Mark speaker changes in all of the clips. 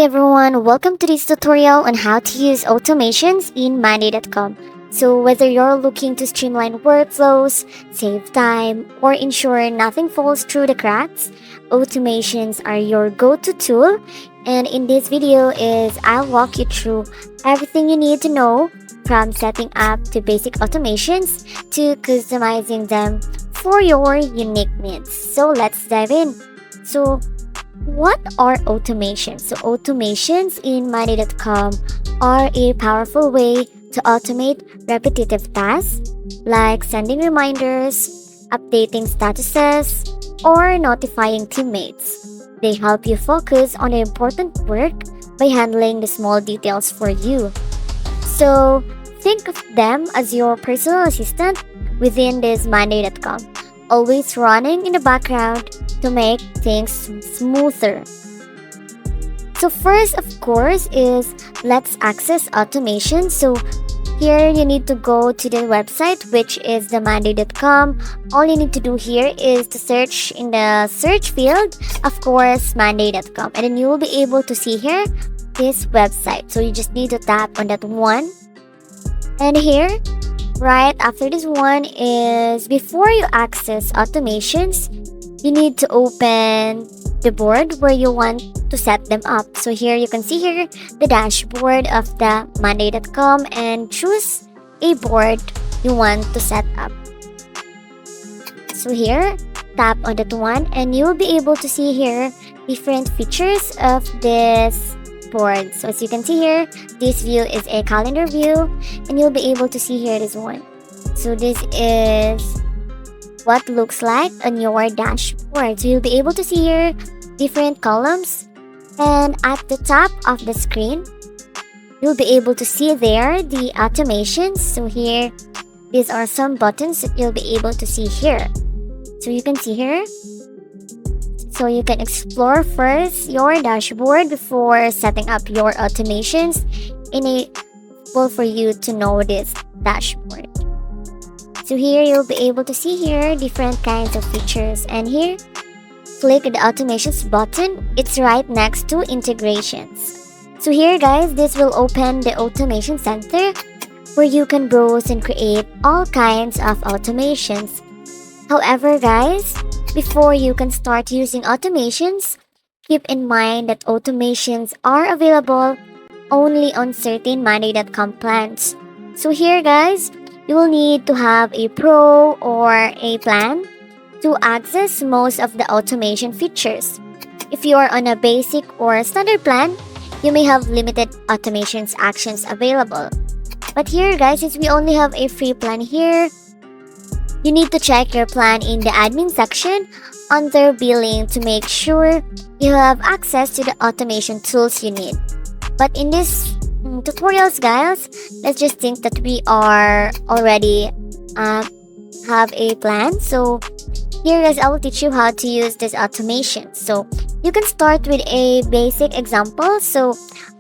Speaker 1: everyone, welcome to this tutorial on how to use automations in Monday.com. So whether you're looking to streamline workflows, save time, or ensure nothing falls through the cracks, automations are your go-to tool. And in this video I'll walk you through everything you need to know from setting up to basic automations to customizing them for your unique needs. So let's dive in. So what are automations? So automations in Monday.com are a powerful way to automate repetitive tasks like sending reminders, updating statuses, or notifying teammates. They help you focus on the important work by handling the small details for you. So think of them as your personal assistant within this Monday.com, always running in the background to make things smoother. So first, of course, is let's access automation. So here you need to go to the website, which is the Monday.com. All you need to do here is to search in the search field, of course, Monday.com, and then you will be able to see here this website. So you just need to tap on that one, and here right after this one is before you access automations, you need to open the board where you want to set them up. So here you can see here the dashboard of the Monday.com and choose a board you want to set up. So here, tap on that one and you will be able to see here different features of this board. So as you can see here, this view is a calendar view and you'll be able to see here this one. So this is what looks like on your dashboard. So you'll be able to see here different columns, and at the top of the screen you'll be able to see there the automations. So here these are some buttons that you'll be able to see here. So you can see here, so you can explore first your dashboard before setting up your automations in a goal for you to know this dashboard. So here you'll be able to see here different kinds of features, and here click the automations button. It's right next to integrations. So here guys, this will open the automation center where you can browse and create all kinds of automations. However guys, before you can start using automations, keep in mind that automations are available only on certain Monday.com plans. So here guys, you will need to have a pro or a plan to access most of the automation features. If you are on a basic or standard plan, you may have limited automations actions available. But here guys, since we only have a free plan here, you need to check your plan in the admin section under billing to make sure you have access to the automation tools you need. But in this tutorials guys, let's just think that we are already have a plan. So here guys, I will teach you how to use this automation. So you can start with a basic example. So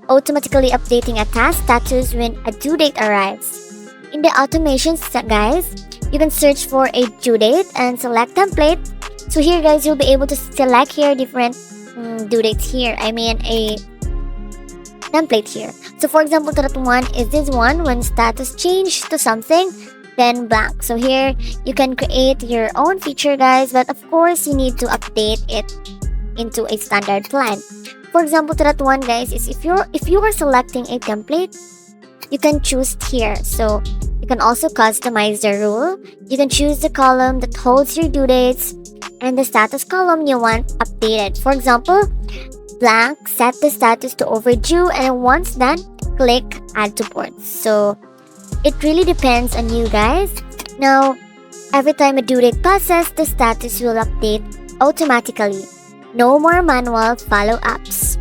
Speaker 1: automatically updating a task status when a due date arrives. In the automations guys, you can search for a due date and select template. So here guys, you'll be able to select here different due dates here. I mean a template here. So for example, that one is this one, when status change to something, then blank. So here you can create your own feature guys, but of course you need to update it into a standard plan. For example, to that one guys is if you are selecting a template, you can choose here. So you can also customize the rule. You can choose the column that holds your due dates and the status column you want updated. For example, blank, set the status to overdue, and once done, click add to board. So it really depends on you guys. Now, every time a due date passes, the status will update automatically. No more manual follow-ups.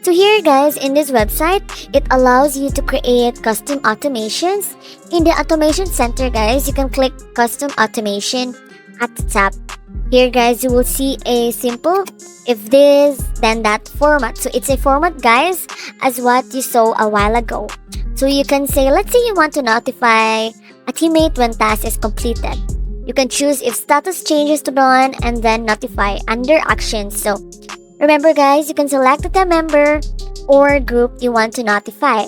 Speaker 1: So here guys, in this website, it allows you to create custom automations. In the automation center guys, you can click custom automation at the top. Here guys, you will see a simple if this then that format. So it's a format guys as what you saw a while ago. So you can say, let's say you want to notify a teammate when task is completed. You can choose if status changes to done and then notify under actions. So Remember guys, you can select the team member or group you want to notify.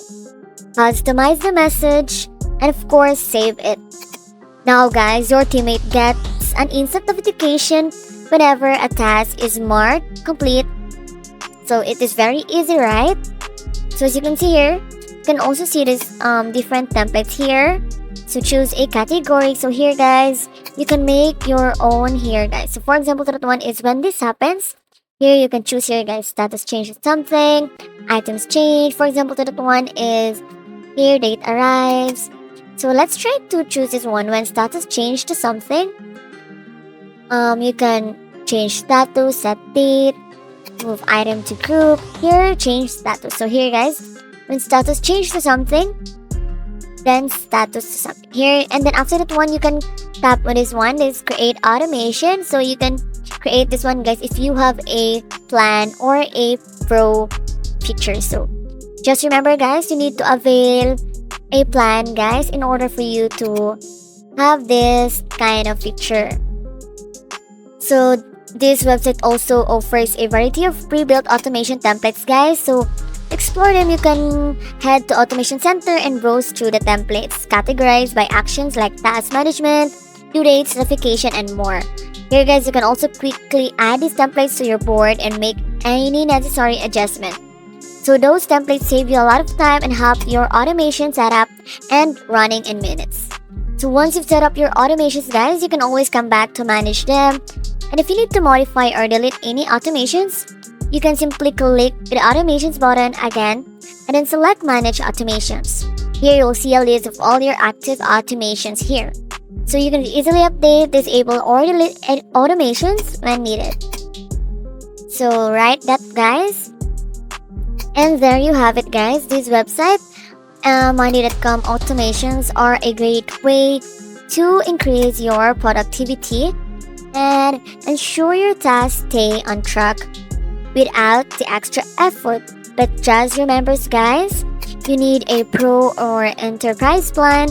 Speaker 1: Customize the message, and of course, save it. Now guys, your teammate gets an instant notification whenever a task is marked complete. So it is very easy, right? So as you can see here, you can also see this different templates here. So choose a category. So here guys, you can make your own here guys. So for example, that one is when this happens. Here you can choose here guys, status change to something, items change. For example, that one is here date arrives. So let's try to choose this one when status change to something. You can change status, set date, move item to group. Here change status. So here guys, when status change to something, then status to something here, and then after that one you can tap on this one, this create automation. So you can create this one guys if you have a plan or a pro feature. So just remember guys, you need to avail a plan guys in order for you to have this kind of feature. So this website also offers a variety of pre-built automation templates guys. So explore them. You can head to Automation Center and browse through the templates, categorized by actions like task management, due dates, notification, and more. Here guys, you can also quickly add these templates to your board and make any necessary adjustment. So those templates save you a lot of time and help your automation setup and running in minutes. So once you've set up your automations guys, you can always come back to manage them. And if you need to modify or delete any automations, you can simply click the automations button again and then select manage automations. Here you'll see a list of all your active automations here. So you can easily update, disable, or delete automations when needed. So write that guys. And there you have it guys. This website, monday.com automations are a great way to increase your productivity and ensure your tasks stay on track without the extra effort. But just remember guys, you need a pro or enterprise plan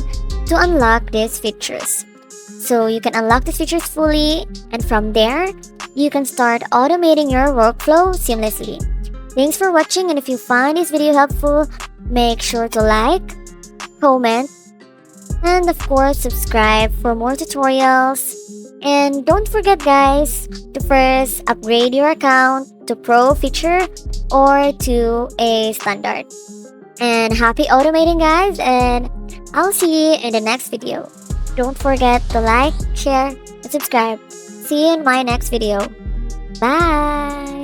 Speaker 1: to unlock these features. So you can unlock these features fully, and from there, you can start automating your workflow seamlessly. Thanks for watching, and if you find this video helpful, make sure to like, comment, and of course subscribe for more tutorials. And don't forget guys to first upgrade your account to pro feature or to a standard. And happy automating guys, and I'll see you in the next video. Don't forget to like, share, and subscribe. See you in my next video. Bye!